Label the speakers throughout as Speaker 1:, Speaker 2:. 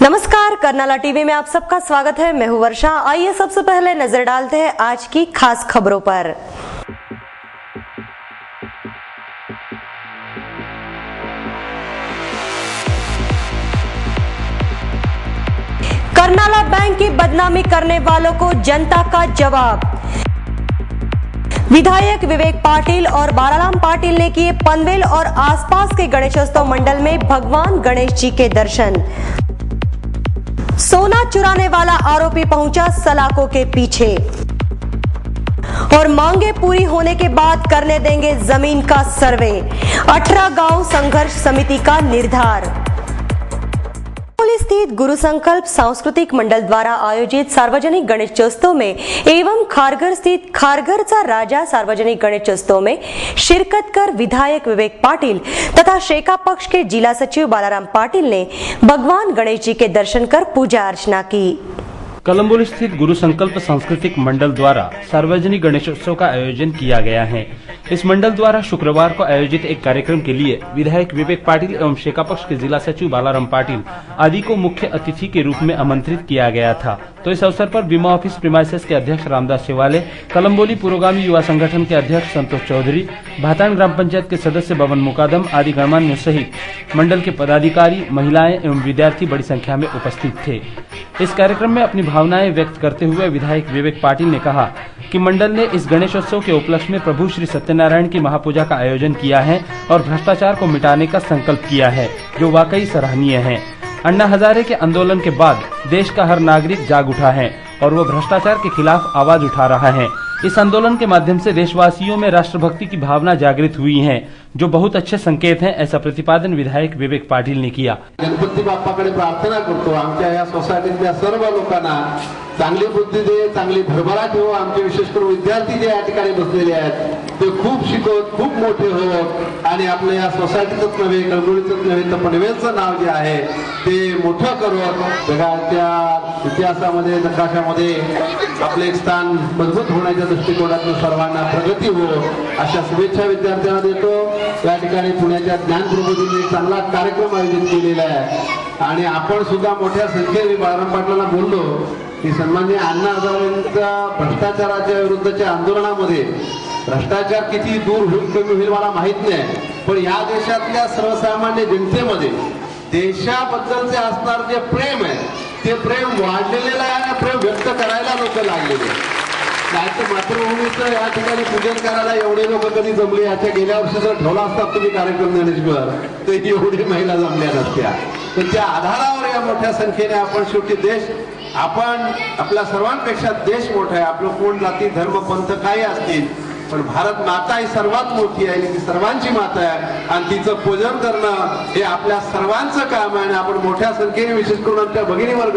Speaker 1: नमस्कार, कर्नाला टीवी में आप सबका स्वागत है। मैं हूं वर्षा। आइए सबसे पहले नजर डालते हैं आज की खास खबरों पर। कर्नाला बैंक की बदनामी करने वालों को जनता का जवाब। विधायक विवेक पाटिल और बालाराम पाटिल ने किए पनवेल और आसपास के गणेशोत्सव मंडल में भगवान गणेश जी के दर्शन। सोना चुराने वाला आरोपी पहुंचा सलाखों के पीछे और मांगे पूरी होने के बाद करने देंगे जमीन का सर्वे। 18 गांव संघर्ष समिति का निर्धार। स्थित गुरु संकल्प सांस्कृतिक मंडल द्वारा आयोजित सार्वजनिक गणेशोत्सव में एवं खारघर स्थित खारघरचा राजा सार्वजनिक गणेशोत्सव में शिरकत कर विधायक विवेक पाटिल तथा शेका पक्ष के जिला सचिव बालाराम पाटिल ने भगवान गणेश जी के दर्शन कर पूजा अर्चना की।
Speaker 2: कलम्बोली स्थित गुरु संकल्प सांस्कृतिक मंडल द्वारा सार्वजनिक गणेशोत्सव का आयोजन किया गया है। इस मंडल द्वारा शुक्रवार को आयोजित एक कार्यक्रम के लिए विधायक विवेक पाटिल एवं शेका पक्ष के जिला सचिव बालाराम पाटिल आदि को मुख्य अतिथि के रूप में आमंत्रित किया गया था। तो इस अवसर पर बीमा ऑफिस प्रीमाइसेस के अध्यक्ष रामदास शेवाले, कलम्बोली पुरोगामी युवा संगठन के अध्यक्ष संतोष चौधरी, भातान ग्राम पंचायत के सदस्य बबन मुकादम आदि गणमान्य सहित मंडल के पदाधिकारी, महिलाएं एवं विद्यार्थी बड़ी संख्या में उपस्थित थे। इस कार्यक्रम में अपनी भावनाएं व्यक्त करते हुए विधायक विवेक पाटिल ने कहा कि मंडल ने इस गणेशोत्सव के उपलक्ष्य में प्रभु श्री सत्यनारायण की महापूजा का आयोजन किया है और भ्रष्टाचार को मिटाने का संकल्प किया है, जो वाकई सराहनीय है। अन्ना हजारे के आंदोलन के बाद देश का हर नागरिक जाग उठा है और वो भ्रष्टाचार के खिलाफ आवाज उठा रहा है। इस आंदोलन के माध्यम से देशवासियों में राष्ट्रभक्ति की भावना जागृत हुई है, जो बहुत अच्छे संकेत हैं, ऐसा प्रतिपादन विधायक विवेक पाटिल ने किया।
Speaker 3: गणपती बाप्पाकडे प्रार्थना करतो, आमच्या या सोसायटीतल्या सर्व लोकांना चांगली बुद्धी दे, चांगली भरभराट ठेवो। आमचे विशेष करून विद्यार्थी जे या ठिकाणी बसलेले आहेत ते खूप शिकत, खूप मोठे होत आणि आपल्या या सोसायटीतच नव्हे, कळमनुरीतच नव्हे तर पनवेलचं नाव जे आहे ते मोठं करत जगाच्या इतिहासामध्ये, नकाशामध्ये आपले एक स्थान मजबूत होण्याच्या दृष्टिकोनातून सर्वांना प्रगती हो, अशा शुभेच्छा विद्यार्थ्यांना देतो। या ठिकाणी पुण्याच्या ज्ञान प्रबोधिनीने एक चांगला कार्यक्रम आयोजित केलेला आहे आणि आपण सुद्धा मोठ्या संख्येने बालाराम पाटलांना बोललो की सन्माननीय अण्णा हजारेंच्या भ्रष्टाचाराच्या विरुद्धच्या आंदोलनामध्ये भ्रष्टाचार किती दूर होईल कमी होईल मला माहित नाही, पण या देशातल्या सर्वसामान्य जनतेमध्ये देशाबद्दलचे असणारे जे प्रेम आहे ते प्रेम वाढलेलं आहे, प्रेम व्यक्त करायला लोक लागलेले आहेत। नाहीतर मातृभूमीचं या ठिकाणी पूजन करायला एवढे लोक कधी जमले, याच्या गेल्या वर्षी जर ठेवला असता तुम्ही कार्यक्रम ज्ञानेश्वर तर एवढी महिला जमल्या नसत्या। तर त्या आधारावर या मोठ्या संख्येने आपण शेवटी देश, आपण आपल्या सर्वांपेक्षा देश मोठा आहे। आपलं कोण जाती धर्म पंथ काही असतील, पण भारत माता ही सर्वात मोठी आहे, ती सर्वांची माता आहे आणि तिचं पूजन करणं हे आपल्या सर्वांचं काम आहे। आपण मोठ्या संख्येने विशेष करून आमच्या भगिनी वर्ग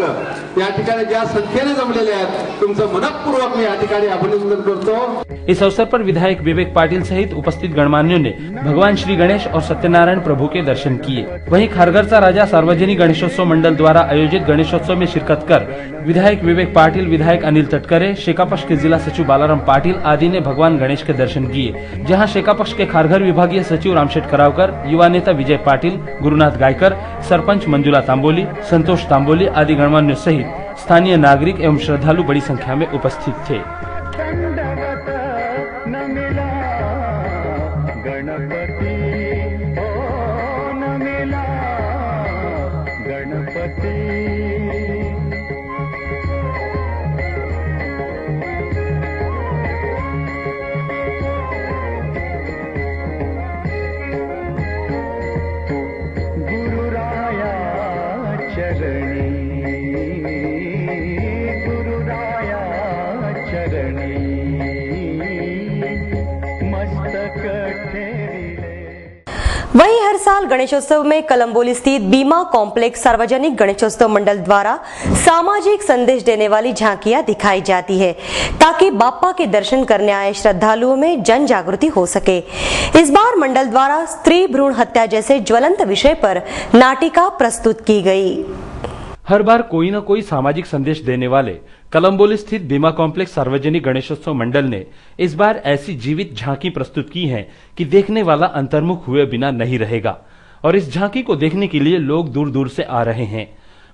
Speaker 3: या ठिकाणी ज्या संख्येने जमलेले आहेत तुमचं मनपूर्वक मी या ठिकाणी अभिनंदन करतो।
Speaker 2: इस अवसर पर विधायक विवेक पाटिल सहित उपस्थित गणमान्यों ने भगवान श्री गणेश और सत्यनारायण प्रभु के दर्शन किए। वहीं खारघरचा राजा सार्वजनिक गणेशोत्सव मंडल द्वारा आयोजित गणेशोत्सव में शिरकत कर विधायक विवेक पाटिल, विधायक अनिल तटकरे, शेका पक्ष के जिला सचिव बालाराम पाटिल आदि ने भगवान गणेश के दर्शन किए। जहां शेका पक्ष के खारघर विभागीय सचिव रामशेठ करावकर, युवा नेता विजय पाटिल, गुरुनाथ गायकर, सरपंच मंजुला तांबोली, संतोष तांबोली आदि गणमान्यों सहित स्थानीय नागरिक एवं श्रद्धालु बड़ी संख्या में उपस्थित थे।
Speaker 1: वहीं हर साल गणेशोत्सव में कलम्बोली स्थित बीमा कॉम्प्लेक्स सार्वजनिक गणेशोत्सव मंडल द्वारा सामाजिक संदेश देने वाली झांकियां दिखाई जाती है, ताकि बाप्पा के दर्शन करने आए श्रद्धालुओं में जन जागृति हो सके। इस बार मंडल द्वारा स्त्री भ्रूण हत्या जैसे ज्वलंत विषय पर नाटिका प्रस्तुत की गई।
Speaker 2: हर बार कोई न कोई सामाजिक संदेश देने वाले कलम्बोली स्थित बीमा कॉम्प्लेक्स सार्वजनिक गणेशोत्सव मंडल ने इस बार ऐसी जीवित झांकी प्रस्तुत की है कि देखने वाला अंतर्मुख हुए बिना नहीं रहेगा और इस झांकी को देखने के लिए लोग दूर दूर से आ रहे हैं।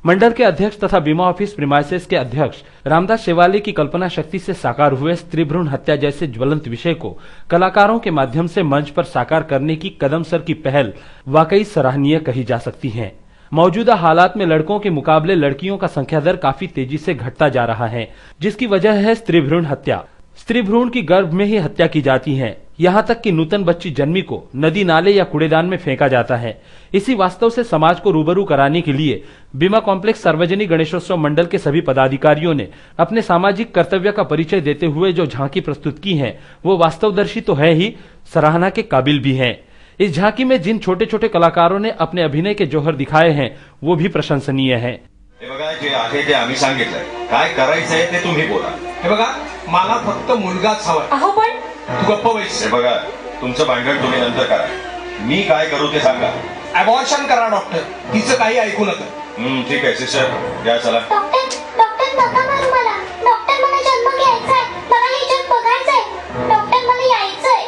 Speaker 2: मंडल के अध्यक्ष तथा बीमा ऑफिस प्रीमाइसेस के अध्यक्ष रामदास शेवाले की कल्पना शक्ति से साकार हुए स्त्री भ्रूण हत्या जैसे ज्वलंत विषय को कलाकारों के माध्यम से मंच पर साकार करने की कदम सर की पहल वाकई सराहनीय कही जा सकती है। मौजूदा हालात में लड़कों के मुकाबले लड़कियों का संख्या दर काफी तेजी से घटता जा रहा है, जिसकी वजह है स्त्री भ्रूण हत्या। स्त्री भ्रूण की गर्भ में ही हत्या की जाती है, यहाँ तक कि नूतन बच्ची जन्मी को नदी नाले या कूड़ेदान में फेंका जाता है। इसी वास्तव से समाज को रूबरू कराने के लिए बीमा कॉम्प्लेक्स सार्वजनिक गणेशोत्सव मंडल के सभी पदाधिकारियों ने अपने सामाजिक कर्तव्य का परिचय देते हुए जो झांकी प्रस्तुत की है वो वास्तवदर्शी तो है ही, सराहना के काबिल भी है। इस झांकी में जिन छोटे छोटे कलाकारों ने अपने अभिनय के जौहर दिखाए हैं वो भी प्रशंसनीय है।
Speaker 4: हे बघा, जे आहे ते आम्ही सांगितलंय, काय करायचंय ते तुम्ही बोला।
Speaker 5: हे बघा, मला फक्त मुलगाच हवाय।
Speaker 6: अहो पण
Speaker 5: तू गप्प बैस।
Speaker 4: हे बघा, तुमचं भांडण तुम्ही नंतर करा, मी काय करू ते सांगा।
Speaker 5: अबॉर्शन करा डॉक्टर, तिचं काही ऐकू नका।
Speaker 4: ठीक आहे सिस्टर, या चला।
Speaker 6: डॉक्टर नका मारू मला। डॉक्टर मला जन्म घ्यायचा आहे, मला हे जग बघायचंय। डॉक्टर मला यायचंय।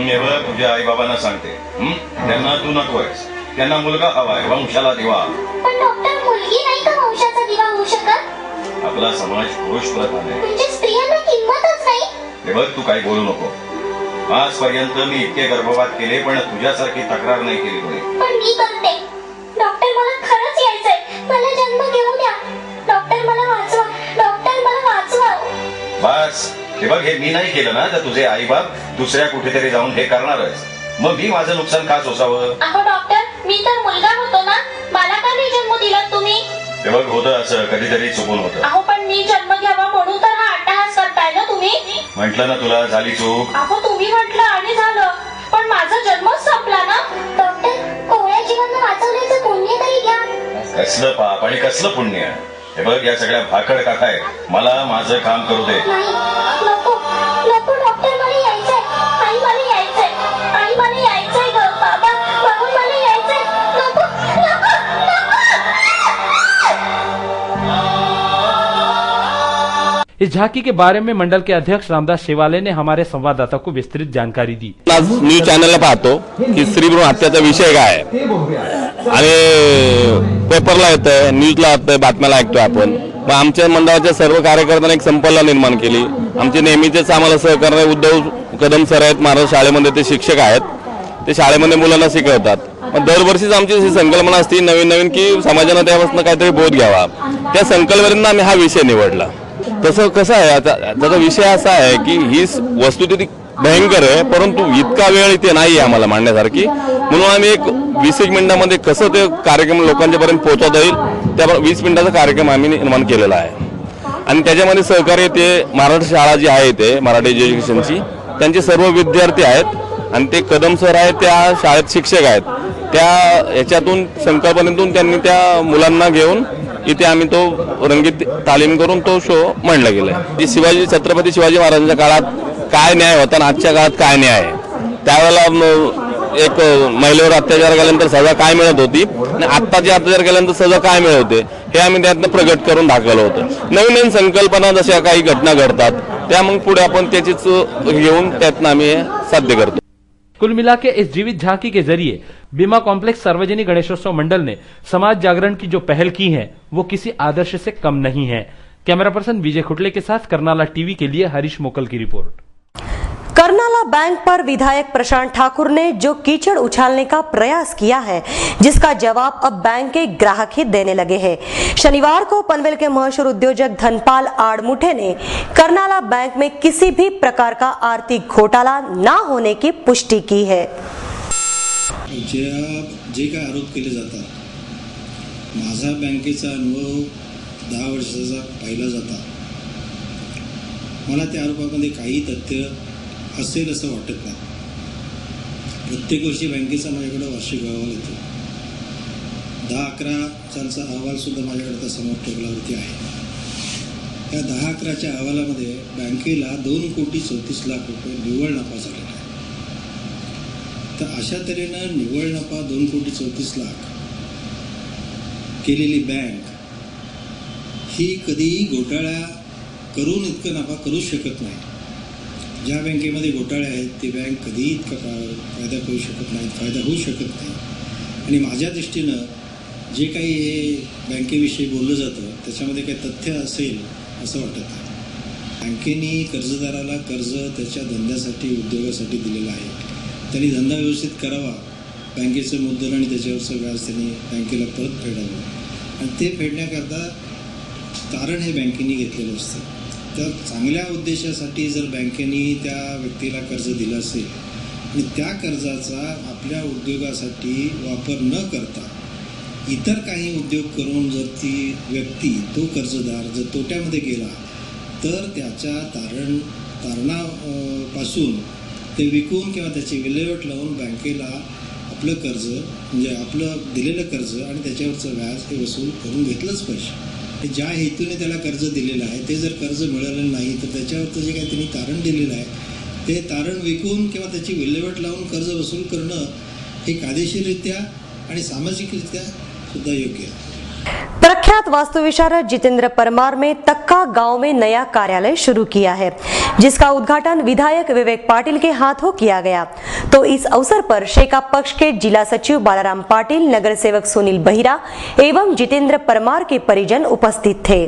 Speaker 4: हे बघ, तुझ्या आई बाबांना सांगते, त्यांना तू नकोयस, त्यांना मुलगा हवाय, वंशाला दिवा।
Speaker 6: पण डॉक्टर मुलगी नाही का वंशाचा दिवा होऊ शकत?
Speaker 4: आपला समाज पुरुष प्रधान आहे,
Speaker 6: म्हणजे स्त्रियांना किंमतच नाही।
Speaker 4: हे बघ, तू काही बोलू नको। आजपर्यंत मी इतके गर्भपात केले पण तुझ्यासारखी तक्रार नाही केली कोणी।
Speaker 6: पण मी करते। डॉक्टर मला खरंच यायचंय, मला जन्म घेऊ द्या। डॉक्टर मला वाचवा, डॉक्टर मला वाचवा।
Speaker 4: बस, हे बघ, हे मी नाही केलं ना तर तुझे आई बाप दुसऱ्या कुठेतरी जाऊन हे करणारच, मग मी माझं नुकसान का सोसावं?
Speaker 6: अहो डॉक्टर, मी तर मुलगा होतो ना, मला का नाही जन्म दिला तुम्ही?
Speaker 4: हे बघ, होतं असं, कधीतरी चुकून होतं।
Speaker 6: अहो पण मी जन्म घ्यावा म्हणून तर हा अट्टहास करताय ना तुम्ही?
Speaker 4: म्हटलं ना तुला, झाली चूक।
Speaker 6: अहो तुम्ही म्हटलं आणि झालं, पण माझा जन्मच संपला ना। डॉक्टर, कोवळ्या जीवांना वाचवण्याचं पुण्य तरी घ्या।
Speaker 4: कसलं पाप आणि कसलं पुण्य? हे बघ, या सगळ्या भाकड काका आहे, मला माझं काम करू दे।
Speaker 6: नाही, नको नको डॉक्टर, मला यायचंय। आई मला यायचंय, आई मला यायचंय ग बाबा, म्हणून मला यायचंय। नको नको नको।
Speaker 2: इस झांकी के बारे में मंडल के अध्यक्ष रामदास शेवाले ने हमारे संवाददाता को विस्तृत जानकारी दी।
Speaker 7: आज न्यूज चॅनलला पाहतो की स्त्री भ्रूण हत्याचा विषय काय आहे आणि पेपरला येतंय, न्यूजला येतंय, बातम्याला ऐकतोय आपण। मग आमच्या मंडळाच्या सर्व कार्यकर्त्यांनी एक संपला निर्माण केली। आमचे नेहमीचेच आम्हाला सहकार्य उद्धव कदम सर आहेत, महाराज शाळेमध्ये ते शिक्षक आहेत, ते शाळेमध्ये मुलांना शिकवतात। मग दरवर्षीच आमची ही संकल्पना असते नवीन नवीन की समाजाने त्यापासून काहीतरी बोध घ्यावा, त्या संकल्पनेतून आम्ही हा विषय निवडला। तसं कसं आहे, आता त्याचा विषय असा आहे की ही वस्तुस्थिती भयंकर आहे, परंतु इतका वेळ इथे नाही आहे आम्हाला मांडण्यासारखी, म्हणून आम्ही एक 20 मिनिटांमध्ये कसं ते कार्यक्रम लोकांच्यापर्यंत पोहोचवता येईल त्या 20 मिनिटाचा कार्यक्रम आम्ही निर्माण केलेला आहे। आणि त्याच्यामध्ये सहकार्य ते मराठी शाळा जी आहे ते मराठी एज्युकेशनची, त्यांचे सर्व विद्यार्थी आहेत आणि ते कदम सर आहेत, त्या शाळेत शिक्षक आहेत। त्या याच्यातून संकल्पनेतून त्यांनी त्या मुलांना घेऊन इथे आम्ही तो रंगीत तालीम करून तो शो मांडला गेलाय। शिवाजी छत्रपती शिवाजी महाराजांच्या काळात काय न्याय होता आणि आजच्या काळात काय न्याय आहे, त्यावेळेला एक महिलेवर अत्याचार केल्यानंतर सजा काय मिळत होती आणि आत्ताचे अत्याचार केल्यानंतर सजा काय मिळत होते हे आम्ही त्यातनं प्रगट करून दाखवलं होतं। नवीन नवीन संकल्पना जशा काही घटना घडतात त्या मग पुढे आपण त्याचीच घेऊन त्यातनं आम्ही साध्य करतो।
Speaker 2: कुल मिला के इस जीवित झांकी के जरिए बीमा कॉम्प्लेक्स सार्वजनिक गणेशोत्सव मंडल ने समाज जागरण की जो पहल की है वो किसी आदर्श से कम नहीं है। कैमरा पर्सन विजय खुटले के साथ करनाला टीवी के लिए हरीश मोकल की रिपोर्ट।
Speaker 1: करनाला बैंक पर विधायक प्रशांत ठाकुर ने जो कीचड़ उछालने का प्रयास किया है, जिसका जवाब अब बैंक के ग्राहक ही देने लगे हैं। शनिवार को पनवेल के मशहूर उद्योजक धनपाल आड़मुठे ने करनाला बैंक में किसी भी प्रकार का आर्थिक घोटाला न होने की पुष्टि की है।
Speaker 8: जे काय आरोप केले जातात, माझा बँकेचा अनुभव 10 वर्षाचा पाहिला जाता, मला त्या आरोपामध्ये काही तथ्य असेल असं वाटत नाही। प्रत्येक वर्षी बँकेचा माझ्याकडे वार्षिक अहवाल येतो, 10-11 सालचा अहवाल सुद्धा माझ्याकडे समोर टेबलावरती आहे। त्या 10-11च्या अहवालामध्ये बँकेला 2,34,00,000 रुपये निव्वळ नफा झालेला आहे। तर अशा तऱ्हेनं निव्वळ नफा 2,34,00,000 केलेली बँक ही कधीही घोटाळा करून इतका नफा करू शकत नाही। ज्या बँकेमध्ये घोटाळे आहेत ती बँक कधीही इतका फायदा करू शकत नाही, फायदा होऊ शकत नाही। आणि माझ्या दृष्टीनं जे काही हे बँकेविषयी बोललं जातं त्याच्यामध्ये काही तथ्य असेल असं वाटत नाही. बँकेने कर्जदाराला कर्ज त्याच्या धंद्यासाठी उद्योगासाठी दिलेलं आहे. त्यांनी धंदा व्यवस्थित करावा, बँकेचं मुद्दल आणि त्याच्यावरचं व्याज त्यांनी बँकेला परत फेडावं आणि ते फेडण्याकरता तारण हे बँकेने घेतलेलं असतं. तर चांगल्या उद्देशासाठी जर बँकेने त्या व्यक्तीला कर्ज दिलं असेल आणि त्या कर्जाचा आपल्या उद्योगासाठी वापर न करता इतर काही उद्योग करून जर ती व्यक्ती तो कर्जदार जर तोट्यामध्ये गेला तर त्याच्या तारणापासून ते विकून किंवा त्याची विल्हेवाट लावून बँकेला आपलं कर्ज म्हणजे आपलं दिलेलं कर्ज आणि त्याच्यावरचं व्याज हे वसूल करून घेतलंच पाहिजे. ज्या हेतूने त्याला कर्ज दिलेलं आहे ते जर कर्ज मिळालं नाही तर त्याच्यावरचं जे काही त्यांनी तारण दिलेलं आहे ते तारण विकून किंवा त्याची विल्हेवाट लावून कर्ज वसूल करणं हे कायदेशीररित्या आणि सामाजिकरित्या सुद्धा योग्य आहे.
Speaker 1: प्रख्यात वास्तु विशारद जितेंद्र परमार में तक्का गांव में नया कार्यालय शुरू किया है, जिसका उद्घाटन विधायक विवेक पाटिल के हाथों किया गया। तो इस अवसर पर शेका पक्ष के जिला सचिव बालाराम पाटिल, नगर सेवक सुनील बहिरा एवं जितेंद्र परमार के परिजन उपस्थित थे।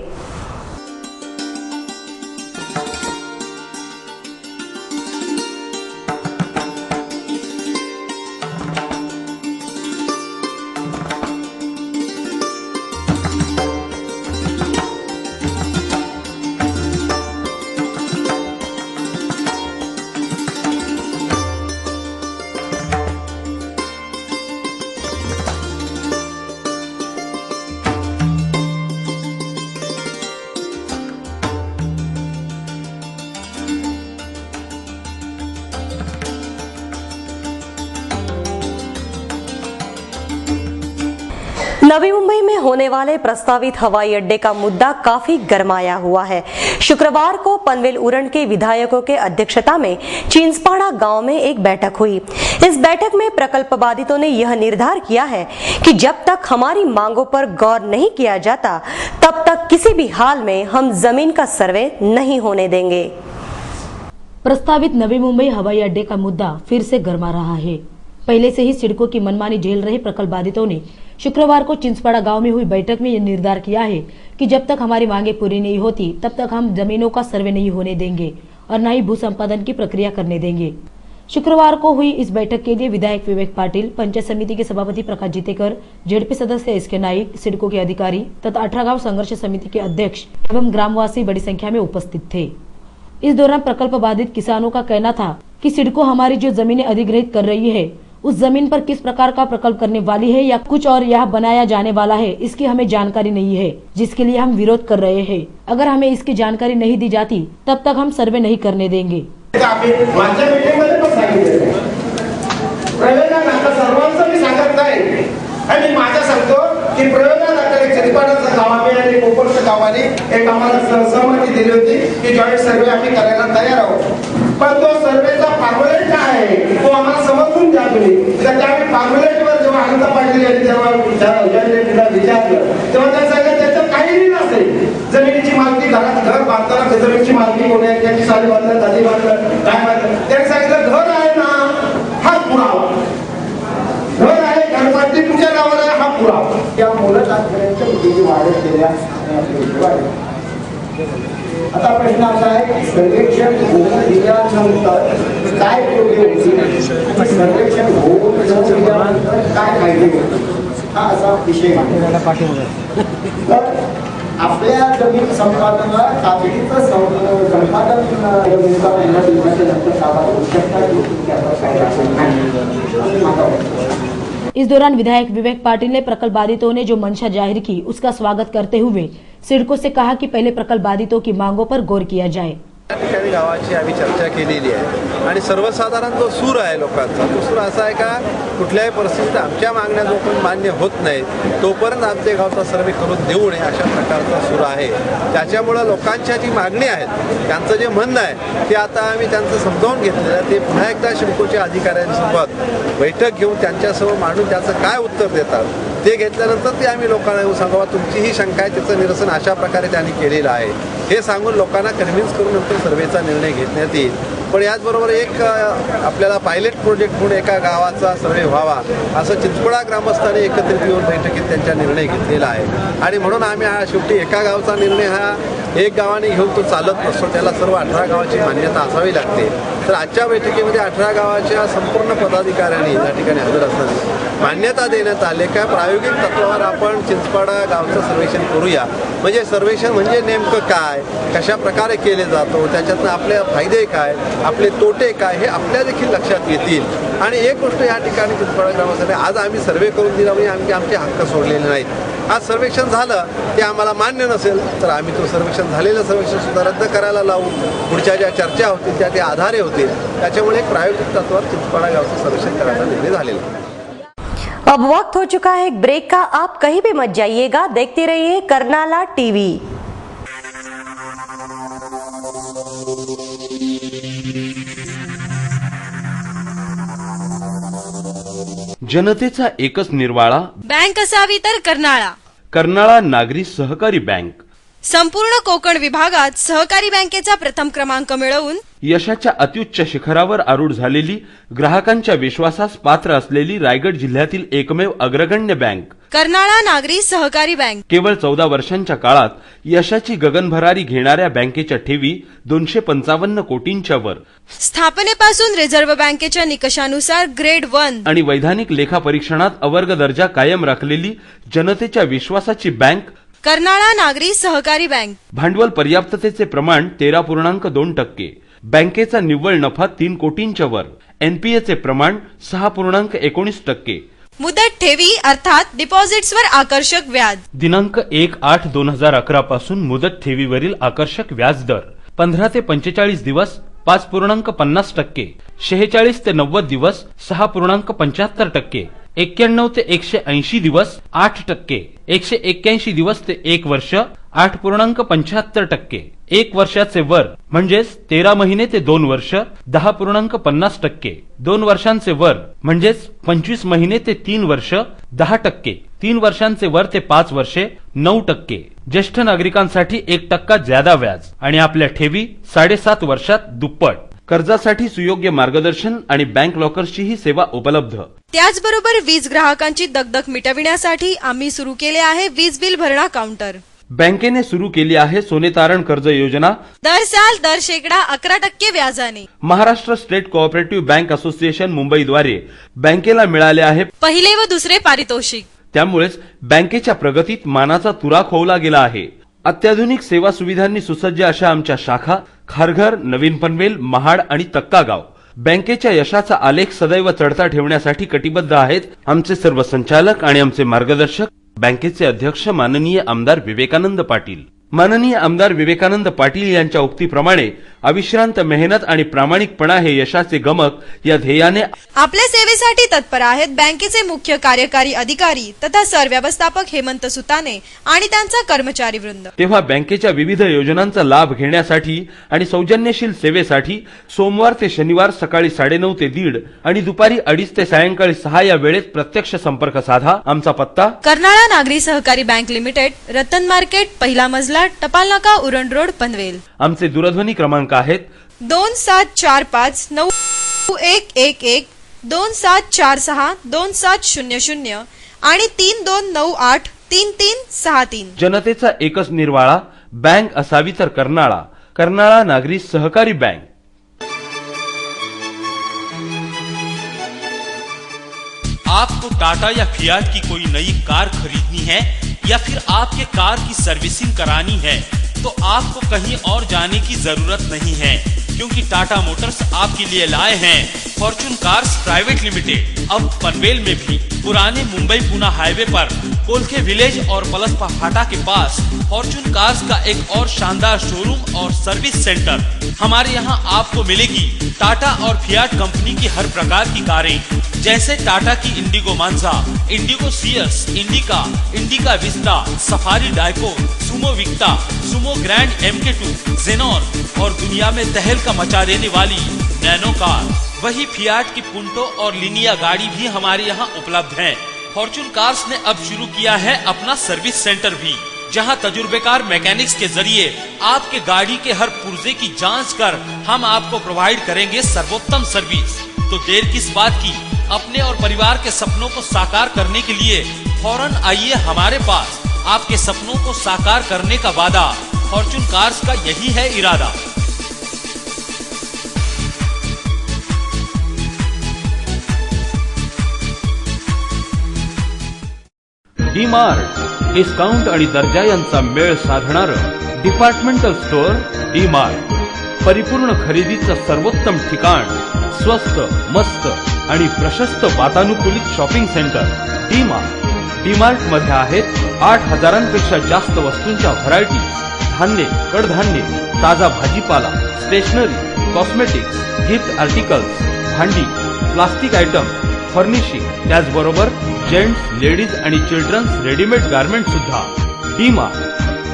Speaker 1: नवी मुंबई में होने वाले प्रस्तावित हवाई अड्डे का मुद्दा काफी गरमाया हुआ है। शुक्रवार को पनवेल उरण के विधायकों के अध्यक्षता में चिंचपाड़ा गांव में एक बैठक हुई। इस बैठक में प्रकल्प बाधितों ने यह निर्धार किया है कि जब तक हमारी मांगों पर गौर नहीं किया जाता तब तक किसी भी हाल में हम जमीन का सर्वे नहीं होने देंगे।
Speaker 9: प्रस्तावित नवी मुंबई हवाई अड्डे का मुद्दा फिर से गरमा रहा है। पहले से ही सिडको की मनमानी झेल रहे प्रकल्प बाधितों ने शुक्रवार को चिंचपाड़ा गांव में हुई बैठक में यह निर्धार किया है कि जब तक हमारी मांगे पूरी नहीं होती तब तक हम जमीनों का सर्वे नहीं होने देंगे और न ही भू संपादन की प्रक्रिया करने देंगे। शुक्रवार को हुई इस बैठक के लिए विधायक विवेक पाटिल, पंचायत समिति के सभापति प्रकाश जितेकर, जेडपी सदस्य एसके नाइक, सिडको के अधिकारी तथा 18 गांव संघर्ष समिति के अध्यक्ष एवं ग्रामवासी बड़ी संख्या में उपस्थित थे। इस दौरान प्रकल्प बाधित किसानों का कहना था कि सिडको हमारी जो जमीनें अधिग्रहित कर रही है उस जमीन पर किस प्रकार का प्रकल्प करने वाली है या कुछ और यह बनाया जाने वाला है, इसकी हमें जानकारी नहीं है, जिसके लिए हम विरोध कर रहे हैं। अगर हमें इसकी जानकारी नहीं दी जाती तब तक हम सर्वे नहीं करने देंगे।
Speaker 10: आणि माझा सांगतो की प्रयोगादाखल चिंचपाडाचं गावाने आणि कोपरचं गावाने एक आम्हाला सहमती दिली होती की जॉईंट सर्वे आम्ही करायला तयार आहोत, पण तो सर्वेचा फॉर्म्युलेट काय आहे तो आम्हाला समजून द्या तुम्ही। तर त्यावेळी फॉर्म्युलेटवर जेव्हा अनंत पाटील यांनी जेव्हा विचारलं तेव्हा त्या सांगितलं त्याचं काहीही नसेल, जमिनीची मालकी घरात घर बांधताना जमिनीची मालकी कोणी आहे, त्याची साली बांधलं दादी बांधलं काय बांधलं, त्यांनी सांगितलं घर आहे ना हा पुरावा, घर आहे घरपट्टी तुमच्या नावावर आहे हा पुरावा। त्या मुलं तात्पर्याच्या मुलीची वाढत गेल्या। आता प्रश्न असा आहे सर्वेक्षण होऊन दिल्यानंतर काय योग्य होती, सर्वेक्षण होऊन दिल्यानंतर काय फायदे होते हा असा विषय तर आपल्या जमीन संपादनाला तातडीचं संपादन
Speaker 9: इस दौरान विधायक विवेक पाटिल ने प्रकल्प बाधितों ने जो मंशा जाहिर की उसका स्वागत करते हुए सिडको से कहा कि पहले प्रकल्प बाधितों की मांगों पर गौर किया जाए।
Speaker 11: ठिकाणी गावाची आम्ही चर्चा केलेली आहे आणि सर्वसाधारण जो सूर आहे लोकांचा तो सूर असा आहे का कुठल्याही परिस्थितीत आमच्या मागण्या जोपर्यंत मान्य होत नाही तोपर्यंत आमच्या गावचा सर्वे करून देऊ नये अशा प्रकारचा सूर आहे। त्याच्यामुळे लोकांच्या जी मागणी आहेत त्यांचं जे म्हणणं आहे ते आता आम्ही त्यांचं समजावून घेतलेलं आहे। ते पुन्हा एकदा सिडकोच्या अधिकाऱ्यांसोबत बैठक घेऊन त्यांच्यासमोर मांडून त्याचं काय उत्तर देतात ते घेतल्यानंतर ते आम्ही लोकांना येऊन सांगावा तुमची ही शंका आहे त्याचं निरसन अशा प्रकारे त्यांनी केलेलं आहे हे सांगून लोकांना कन्व्हिन्स करून नंतर सर्वेचा निर्णय घेण्यात येईल। पण याचबरोबर एक आपल्याला पायलट प्रोजेक्ट म्हणून एका गावाचा सर्वे व्हावा असं चिंचपडा ग्रामस्थांनी एकत्रित येऊन बैठकीत त्यांचा निर्णय घेतलेला आहे आणि म्हणून आम्ही शेवटी एका गावचा निर्णय हा एक गावाने घेऊन तो चालत नसतो, त्याला सर्व 18 गावाची मान्यता असावी लागते. तर आजच्या बैठकीमध्ये 18 गावाच्या संपूर्ण पदाधिकाऱ्यांनी या ठिकाणी हजर असताना मान्यता देण्यात आले का प्रायोगिक तत्वावर आपण चिंचपाडा गावचं सर्वेक्षण करूया. म्हणजे सर्वेक्षण म्हणजे नेमकं काय, कशा प्रकारे केले जातो, त्याच्यातनं आपले फायदे काय, आपले तोटे काय हे आपल्या देखील लक्षात येतील. आणि एक गोष्ट या ठिकाणी चिंचपाडा ग्रामस्थांनी आज आम्ही सर्वे करून दिला म्हणजे आमचे हक्क सोडलेले नाहीत. आज सर्वेक्षण झालं ते आम्हाला मान्य नसेल तर आम्ही तो सर्वेक्षण झालेलं सर्वेक्षण सुद्धा रद्द करायला लावू. पुढच्या ज्या चर्चा होतील त्या ते आधारे होतील. त्याच्यामुळे एक प्रायोगिक तत्वावर चिंचपाडा गावचं सर्वेक्षण करायचा निर्णय झालेला आहे.
Speaker 1: अब वक्त हो चुका है एक ब्रेक का, आप कहीं भी मत जाइएगा, देखते रहिए करनाला टीवी।
Speaker 2: जनतेचा एकच निर्वाळा
Speaker 12: बँक असावी तर कर्नाळा.
Speaker 2: कर्नाळा नागरी सहकारी बँक
Speaker 12: संपूर्ण कोकण विभागात सहकारी बँकेचा प्रथम क्रमांक मिळवून
Speaker 2: यशाच्या अत्युच्च शिखरावर आरूढ झालेली, ग्राहकांच्या विश्वासास पात्र असलेली रायगड जिल्ह्यातील एकमेव अग्रगण्य बँक
Speaker 12: कर्नाळा नागरी सहकारी बँक.
Speaker 2: केवळ 14 वर्षांच्या काळात यशाची गगनभरारी घेणाऱ्या बँकेच्या ठेवी 255 कोटींच्या वर,
Speaker 12: स्थापनेपासून रिझर्व्ह बँकेच्या निकषानुसार ग्रेड 1
Speaker 2: आणि वैधानिक लेखा परीक्षणात अवर्ग दर्जा कायम राखलेली जनतेच्या विश्वासाची बँक
Speaker 12: कर्नाळा नागरी सहकारी बँक.
Speaker 2: भांडवल पर्याप्ततेचे प्रमाण 13.2%, बँकेचा निव्वळ नफा 3 कोटींच्या वर, एनपीएचे प्रमाण 6.19%,
Speaker 12: मुदत ठेवी अर्थात डिपॉझिट्सवर आकर्षक व्याज.
Speaker 2: दिनांक 1/8/2011 पासून मुदत ठेवीवरील आकर्षक व्याज दर 15 ते 45 दिवस 5.50%, 46 ते 90 दिवस 6.75%, 91 ते 180 दिवस 8%, 181 दिवस ते 1 वर्ष 8.75%, 1 वर्षाचे वर म्हणजेच 13 महिने ते 2 वर्ष 10.50%, 2 वर्षांचे वर म्हणजेच 25 महिने ते 3 वर्ष 10%, 3 वर्षांचे वर ते 5 वर्षे 9%, ज्येष्ठ नागरिकांसाठी 1% ज्यादा व्याज आणि आपल्या ठेवी 7.5 वर्षात दुप्पट. कर्जासाठी सुयोग्य मार्गदर्शन आणि बँक लॉकर्सची ही सेवा उपलब्ध.
Speaker 12: त्याचबरोबर वीज ग्राहकांची दगदग मिटविण्यासाठी आम्ही सुरू केले आहे वीज बिल भरणा काउंटर.
Speaker 2: बँकेने सुरू केली आहे सोने तारण कर्ज योजना,
Speaker 12: दर साल दर शेकडा 11% व्याजाने.
Speaker 2: Maharashtra state cooperative bank association मुंबईद्वारे बँकेला मिळाले आहे
Speaker 12: पहिले व दुसरे पारितोषिक.
Speaker 2: त्यामुळेच बँकेच्या प्रगतीत मानाचा तुरा खोवला गेला आहे. अत्याधुनिक सेवा सुविधांनी सुसज्ज अशा आमच्या शाखा खारघर, नवीन पनवेल, महाड आणि तक्कागाव बँकेच्या यशाचा आलेख सदैव चढता ठेवण्यासाठी कटिबद्ध आहेत. आमचे सर्व संचालक आणि आमचे मार्गदर्शक बँकेचे अध्यक्ष माननीय आमदार विवेकानंद पाटील. माननीय आमदार विवेकानंद पाटील यांच्या उक्तीप्रमाणे अविश्रांत मेहनत आणि प्रामाणिकपणा हे यशाचे गमक या ध्येयाने
Speaker 12: आपल्या सेवेसाठी तत्पर आहेत बँकेचे मुख्य कार्यकारी अधिकारी तथा सरव्यवस्थापक हेमंत सुताने आणि त्यांचा कर्मचारी वृंद.
Speaker 2: तेव्हा बँकेच्या विविध योजनांचा लाभ घेण्यासाठी आणि सौजन्यशील सेवेसाठी सोमवार ते शनिवार सकाळी 9:30 ते 1:30 आणि दुपारी 2:30 ते सायंकाळी 6 या वेळेत प्रत्यक्ष संपर्क साधा. आमचा पत्ता
Speaker 12: कर्नाळा नागरी सहकारी बँक लिमिटेड, रतन मार्केट, पहिला मजला, टपाल नाका, उरण रोड, पनवेल.
Speaker 2: आमचे दूरध्वनी क्रमांक आहेत
Speaker 12: 2745 9111 2746 2700 आणि 3298 3363.
Speaker 2: जनतेचा एकच निर्वाळा, बँक असावी तर कर्नाळा. कर्नाळा नागरी सहकारी बँक.
Speaker 13: आपको टाटा या फियाट की कोई नई कार खरीदनी है या फिर आपके कार की सर्विसिंग करानी है तो आपको कहीं और जाने की जरूरत नहीं है, क्योंकि टाटा मोटर्स आपके लिए लाए हैं फॉर्च्यून कार्स प्राइवेट लिमिटेड. अब पनवेल में भी पुराने मुंबई पुणे हाईवे पर कोलखे विलेज और पलसपा फाटा के पास फॉर्च्यून कार्स का एक और शानदार शोरूम और सर्विस सेंटर. हमारे यहाँ आपको मिलेगी टाटा और फियाट कंपनी की हर प्रकार की कारें, जैसे टाटा की इंडिगो मांझा, इंडिगो सियर्स, Indica, Indica Vista, Safari Dicor, Sumo Victa, Sumo Grand MK2, जेनॉर और दुनिया में तहलका मचा देने वाली नैनो कार. वही फियाट की पुंटो और लिनिया गाड़ी भी हमारे यहाँ उपलब्ध है. फॉर्च्यून कार्स ने अब शुरू किया है अपना सर्विस सेंटर भी, जहां तजुर्बेकार मैकेनिक्स के जरिए आपके गाड़ी के हर पुर्जे की जांच कर हम आपको प्रोवाइड करेंगे सर्वोत्तम सर्विस। तो देर किस बात की, अपने और परिवार के सपनों को साकार करने के लिए फौरन आइए हमारे पास। आपके सपनों को साकार करने का वादा फॉर्च्यून कार्स का यही है इरादा।
Speaker 2: डी-मार्ट डिस्काउंट आणि दर्जा यांचा मेळ साधणारं डिपार्टमेंटल स्टोअर डी-मार्ट, परिपूर्ण खरेदीचं सर्वोत्तम ठिकाण, स्वस्त, मस्त आणि प्रशस्त वातानुकूलित शॉपिंग सेंटर डी-मार्ट। डी-मार्ट मध्ये आहेत 8,000पेक्षा जास्त वस्तूंच्या व्हरायटीज, धान्य, कडधान्य, ताजा भाजीपाला, स्टेशनरी, कॉस्मेटिक्स, गिफ्ट आर्टिकल्स, भांडी, प्लास्टिक आयटम, फर्निशिंग, त्याचबरोबर जेंट्स, लेडीज आणि चिल्ड्रन्स रेडीमेड गारमेंट सुद्धा। डी-मार्ट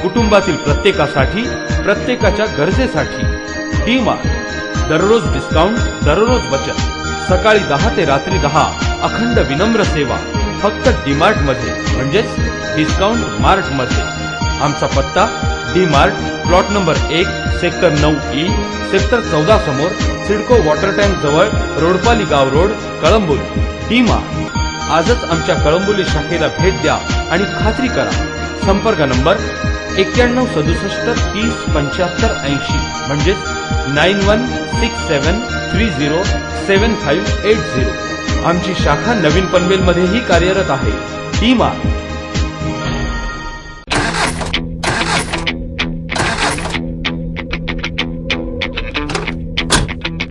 Speaker 2: कुटुंबातील प्रत्येकासाठी, प्रत्येकाच्या गरजेसाठी। डी-मार्ट दररोज डिस्काउंट, दररोज बचत, सकाळी 10 ते रात्री 10, अखंड विनम्र सेवा फक्त डी-मार्ट मध्ये, म्हणजेच डिस्काउंट मार्ट मध्ये। आमचा पत्ता D-Mart, plot number 1, sector 9E, sector 14 समोर सिडको वॉटर टँक जवळ, रोडपाली गाव रोड, कळंबोली। डी-मार्ट आजच आमच्या कळंबोली शाखेला भेट द्या आणि खात्री करा। संपर्क नंबर 9167 30 75 80, म्हणजेच 9167307580। आमची शाखा नवीन पनवेल मध्येही कार्यरत आहे। डी-मार्ट।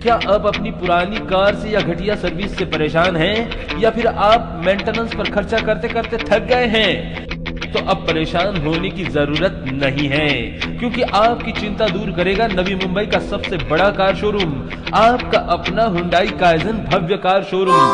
Speaker 2: क्या आप अपनी पुरानी कार से या घटिया सर्विस से परेशान हैं, या फिर आप मेंटेनेंस पर खर्चा करते करते थक गए हैं? तो अब परेशान होने की जरूरत नहीं है, क्योंकि आपकी चिंता दूर करेगा नवी मुंबई का सबसे बड़ा कार शोरूम, आपका अपना हुंडई काइजन भव्य कार शोरूम,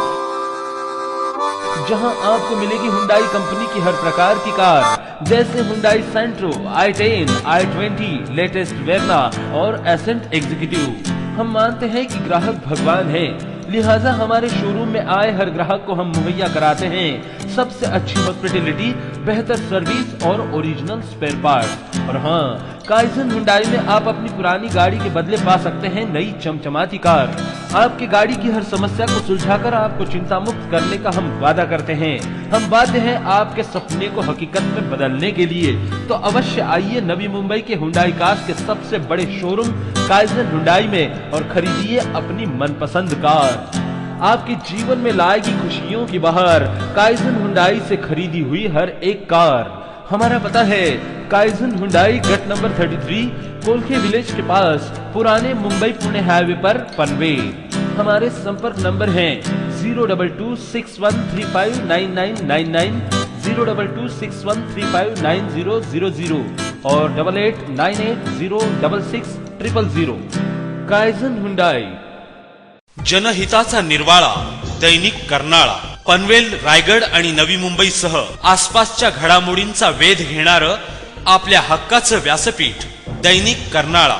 Speaker 2: जहां आपको मिलेगी हुंडई कंपनी की हर प्रकार की कार, जैसे हुंडई सेंट्रो, i10, i20, लेटेस्ट वेरना और एसेंट एग्जीक्यूटिव। हम मानते हैं कि ग्राहक भगवान है, लिहाजा हमारे शोरूम में आए हर ग्राहक को हम मुहैया कराते हैं सबसे अच्छी हॉस्पिटैलिटी, बेहतर सर्विस और ओरिजिनल स्पेयर पार्ट। और हाँ, काइजन हुंडई में आप अपनी पुरानी गाड़ी के बदले पा सकते हैं नई चमचमाती कार। आपकी गाड़ी की हर समस्या को सुलझाकर आपको चिंता मुक्त करने का हम वादा करते हैं। हम बाध्य हैं आपके सपने को हकीकत में बदलने के लिए। तो अवश्य आइए नवी मुंबई के हुंडई कार्स के सबसे बड़े शोरूम काइजन हुंडई में और खरीदिए अपनी मनपसंद कार। आपके जीवन में लाएगी खुशियों की बहार काइजन हुंडई से खरीदी हुई हर एक कार। हमारा पता है काइजन हुंडई गट नंबर 33, कोलखे विलेज के पास, पुराने मुंबई पुणे हाईवे पर, पनवेल। हमारे संपर्क नंबर हैं 02261359999, 02261359000 और 8898066000। Kaizen Hyundai.
Speaker 13: जनहिताचा निर्वाळा, दैनिक कर्नाळा। पनवेल, रायगड आणि नवी मुंबईसह आसपासच्या घडामोडींचा वेध घेणारं आपल्या हक्काचं व्यासपीठ दैनिक कर्नाळा।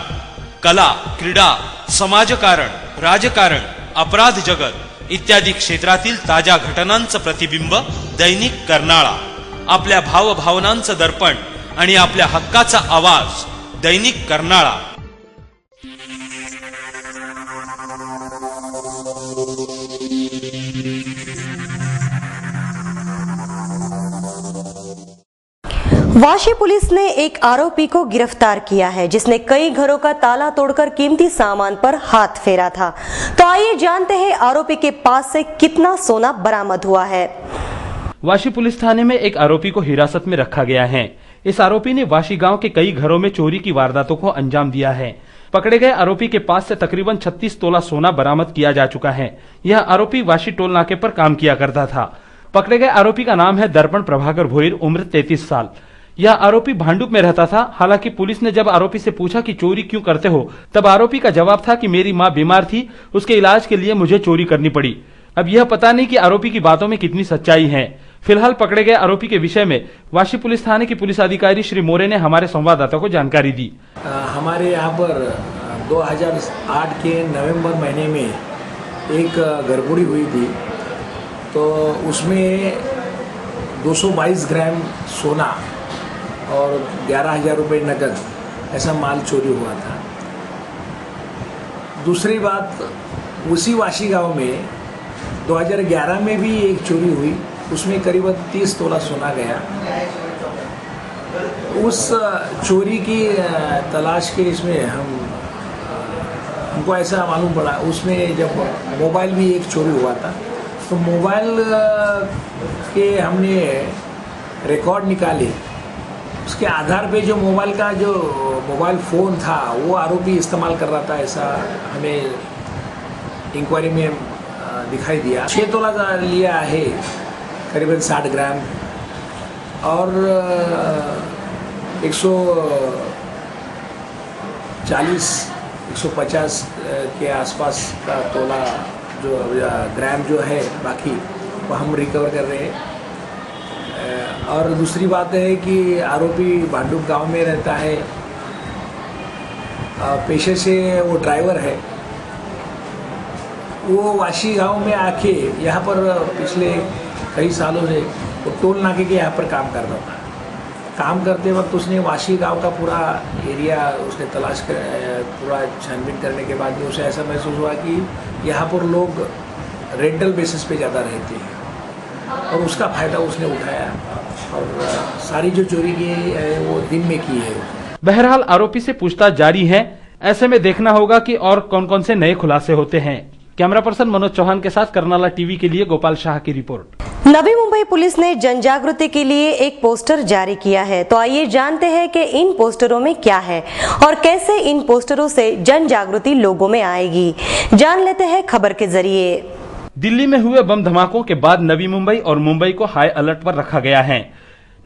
Speaker 13: कला, क्रीडा, समाजकारण, राजकारण, अपराध जगत इत्यादी क्षेत्रातील ताज्या घटनांचं प्रतिबिंब दैनिक कर्नाळा। आपल्या भावभावनांचं दर्पण आणि आपल्या हक्काचा आवाज दैनिक कर्नाळा।
Speaker 1: वाशी पुलिस ने एक आरोपी को गिरफ्तार किया है, जिसने कई घरों का ताला तोड़कर कीमती सामान पर हाथ फेरा था। तो आइए जानते हैं आरोपी के पास से कितना सोना बरामद हुआ है।
Speaker 2: वाशी पुलिस थाने में एक आरोपी को हिरासत में रखा गया है। इस आरोपी ने वाशी गांव के कई घरों में चोरी की वारदातों को अंजाम दिया है। पकड़े गए आरोपी के पास से तकरीबन 36 तोला सोना बरामद किया जा चुका है। यह आरोपी वाशी टोल नाके पर काम किया करता था। पकड़े गए आरोपी का नाम है दर्पण प्रभाकर भोईर, उम्र 33 साल। यह आरोपी भांडुप में रहता था। हालांकि पुलिस ने जब आरोपी से पूछा कि चोरी क्यों करते हो, तब आरोपी का जवाब था कि मेरी मां बीमार थी, उसके इलाज के लिए मुझे चोरी करनी पड़ी। अब यह पता नहीं कि आरोपी की बातों में कितनी सच्चाई है। फिलहाल पकड़े गए आरोपी के विषय में वाशी पुलिस थाने की पुलिस अधिकारी श्री मोरे ने हमारे संवाददाता को जानकारी दी।
Speaker 14: हमारे यहाँ पर 2008 के नवंबर महीने में एक गड़बड़ी हुई थी, तो उसमें 222 ग्राम सोना और 11,000 रुपये नकद ऐसा माल चोरी हुआ था। दूसरी बात, उसी वाशी गांव में 2011 में भी एक चोरी हुई, उसमें करीब 30 तोला सोना गया। उस चोरी की तलाश के इसमें हमको ऐसा मालूम पड़ा, उसमें जब मोबाइल भी एक चोरी हुआ था तो मोबाइल के हमने रिकॉर्ड निकाले, उसके आधार पे जो मोबाइल फ़ोन था वो आरोपी इस्तेमाल कर रहा था, ऐसा हमें इंक्वायरी में दिखाई दिया। 6 तोला लिया है, करीबन 60 ग्राम, और 140-150 के आसपास का तोला जो ग्राम जो है बाकी वो हम रिकवर कर रहे हैं। और दूसरी बात है कि आरोपी भांडुप गांव में रहता है, पेशे से वो ड्राइवर है। वो वाशी गांव में आके यहाँ पर पिछले कई सालों से वो टोल नाके के यहाँ पर काम करता था। काम करते वक्त उसने वाशी गांव का पूरा एरिया उसने तलाश कर पूरा छानबीन करने के बाद में उसे ऐसा महसूस हुआ कि यहाँ पर लोग रेंटल बेसिस पे ज़्यादा रहते हैं, और उसका फ़ायदा उसने उठाया और सारी जो चोरी की है वो दिन में की है।
Speaker 2: बहरहाल आरोपी से पूछताछ जारी है। ऐसे में देखना होगा कि और कौन कौन से नए खुलासे होते हैं। कैमरा पर्सन मनोज चौहान के साथ कर्नाला टीवी के लिए गोपाल शाह की रिपोर्ट।
Speaker 1: नवी मुंबई पुलिस ने जन जागृति के लिए एक पोस्टर जारी किया है, तो आइए जानते हैं कि इन पोस्टरों में क्या है और कैसे इन पोस्टरों से जन जागृति लोगों में आएगी। जान लेते हैं खबर के जरिए।
Speaker 2: दिल्ली में हुए बम धमाकों के बाद नवी मुंबई और मुंबई को हाई अलर्ट पर रखा गया है।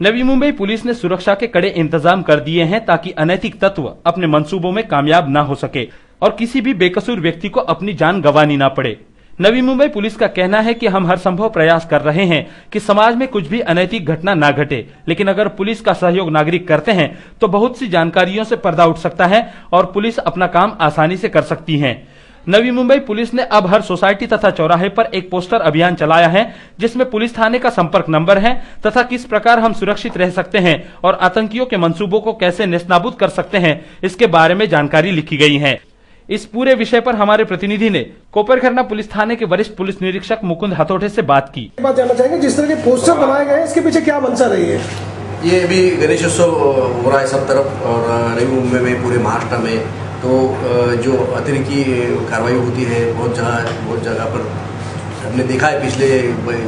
Speaker 2: नवी मुंबई पुलिस ने सुरक्षा के कड़े इंतजाम कर दिए हैं ताकि अनैतिक तत्व अपने मंसूबों में कामयाब न हो सके और किसी भी बेकसूर व्यक्ति को अपनी जान गंवानी ना पड़े। नवी मुंबई पुलिस का कहना है कि हम हर संभव प्रयास कर रहे हैं कि समाज में कुछ भी अनैतिक घटना ना घटे, लेकिन अगर पुलिस का सहयोग नागरिक करते हैं तो बहुत सी जानकारियों से पर्दा उठ सकता है और पुलिस अपना काम आसानी से कर सकती है। नवी मुंबई पुलिस ने अब हर सोसाइटी तथा चौराहे पर एक पोस्टर अभियान चलाया है, जिसमें पुलिस थाने का संपर्क नंबर है तथा किस प्रकार हम सुरक्षित रह सकते हैं और आतंकियों के मंसूबों को कैसे नेस्तनाबूद कर सकते हैं, इसके बारे में जानकारी लिखी गई है। इस पूरे विषय पर हमारे प्रतिनिधि ने कोपरखन्ना पुलिस थाने के वरिष्ठ पुलिस निरीक्षक मुकुंद हथोटे से बात की।
Speaker 10: बात जानना चाहेंगे, जिस तरह के पोस्टर बनाए गए हैं इसके पीछे क्या मंशा रही है?
Speaker 15: ये अभी गणेशोत्सव हो रहा है सब तरफ और नवी मुंबई में पूरे महाराष्ट्र में, तो जो अतिरिक्त कार्रवाई होती है बहुत जगह पर हमने देखा है पिछले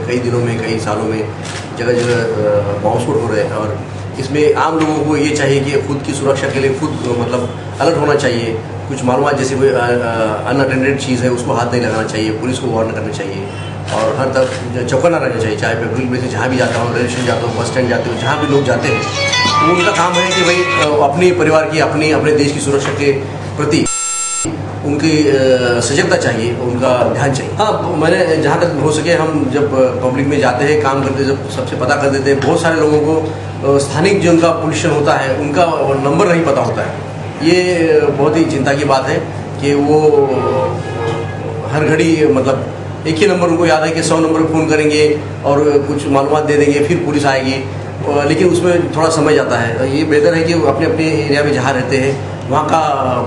Speaker 15: कई दिनों में, कई सालों में जगह जगह बम विस्फोट हो रहे हैं। और इसमें आम लोगों को ये चाहिए कि खुद की सुरक्षा के लिए खुद मतलब अलर्ट होना चाहिए। कुछ मालूमात जैसे कोई अनअटेंडेड चीज़ है उसको हाथ नहीं लगाना चाहिए, पुलिस को वार्न करना चाहिए और हर तरफ चौकन्ना रहना चाहिए। चाहे पब्लिक में से जहाँ भी जाता हूँ, रेल स्टेशन जाता हूँ, बस स्टैंड जाते हो, जहाँ भी लोग जाते हैं तो उनका काम है कि भाई अपने परिवार की अपने देश की सुरक्षा के प्रति उनकी सजगता चाहिए, उनका ध्यान चाहिए। हाँ, मैंने जहाँ तक हो सके हम जब पब्लिक में जाते हैं काम करते, जब सबसे पता कर देते हैं। बहुत सारे लोगों को स्थानिक जो उनका पोल्यूशन होता है उनका नंबर नहीं पता होता है। ये बहुत ही चिंता की बात है कि वो हर घड़ी मतलब एक ही नंबर उनको याद है कि 100 नंबर फ़ोन करेंगे और कुछ मालूमात दे देंगे, फिर पुलिस आएगी, लेकिन उसमें थोड़ा समय जाता है। ये बेहतर है कि अपने अपने एरिया में जहाँ रहते हैं वहाँ का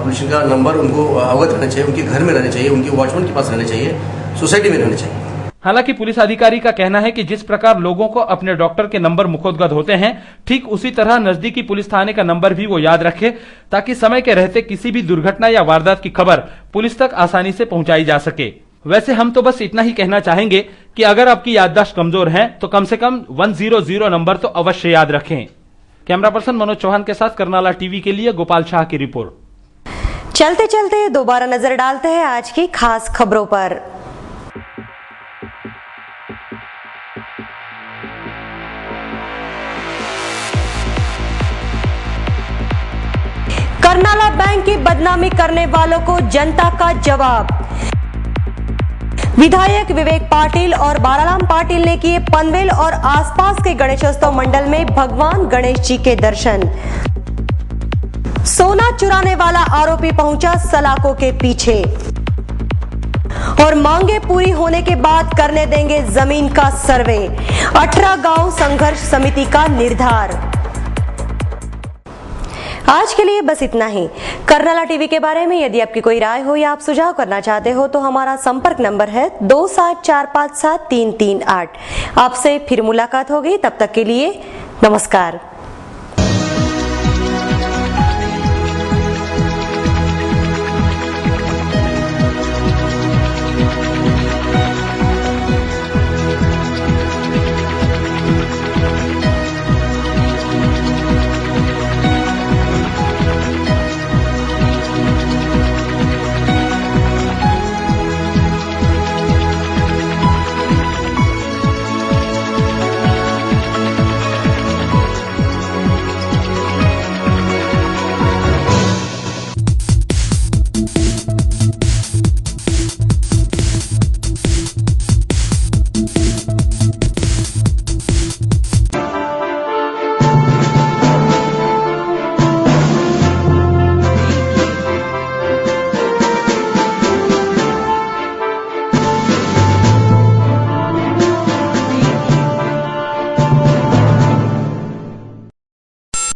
Speaker 15: पुलिस का नंबर उनको अवगत रहना चाहिए, उनके घर में रहना चाहिए, उनके वॉचमैन के पास रहना चाहिए, सोसाइटी में रहना चाहिए।
Speaker 2: हालांकि पुलिस अधिकारी का कहना है कि जिस प्रकार लोगों को अपने डॉक्टर के नंबर मुखोद्गत होते हैं, ठीक उसी तरह नजदीकी पुलिस थाने का नंबर भी वो याद रखे ताकि समय के रहते किसी भी दुर्घटना या वारदात की खबर पुलिस तक आसानी से पहुंचाई जा सके। वैसे हम तो बस इतना ही कहना चाहेंगे कि अगर आपकी याददाश्त कमजोर है तो कम से कम 100 नंबर तो अवश्य याद रखें। कैमरा पर्सन मनोज चौहान के साथ कर्नाला टीवी के लिए गोपाल शाह की रिपोर्ट।
Speaker 1: चलते चलते दोबारा नजर डालते हैं आज की खास खबरों पर। कर्नाला बैंक की बदनामी करने वालों को जनता का जवाब। विधायक विवेक पाटिल और बालाराम पाटिल ने किए पनवेल और आसपास के गणेशोत्सव मंडल में भगवान गणेश जी के दर्शन। सोना चुराने वाला आरोपी पहुंचा सलाखों के पीछे और मांगे पूरी होने के बाद करने देंगे जमीन का सर्वे। 18 गांव संघर्ष समिति का निर्धार। आज के लिए बस इतना ही। कर्नाला टीवी के बारे में यदि आपकी कोई राय हो या आप सुझाव करना चाहते हो तो हमारा संपर्क नंबर है 27457338। आपसे फिर मुलाकात होगी, तब तक के लिए नमस्कार।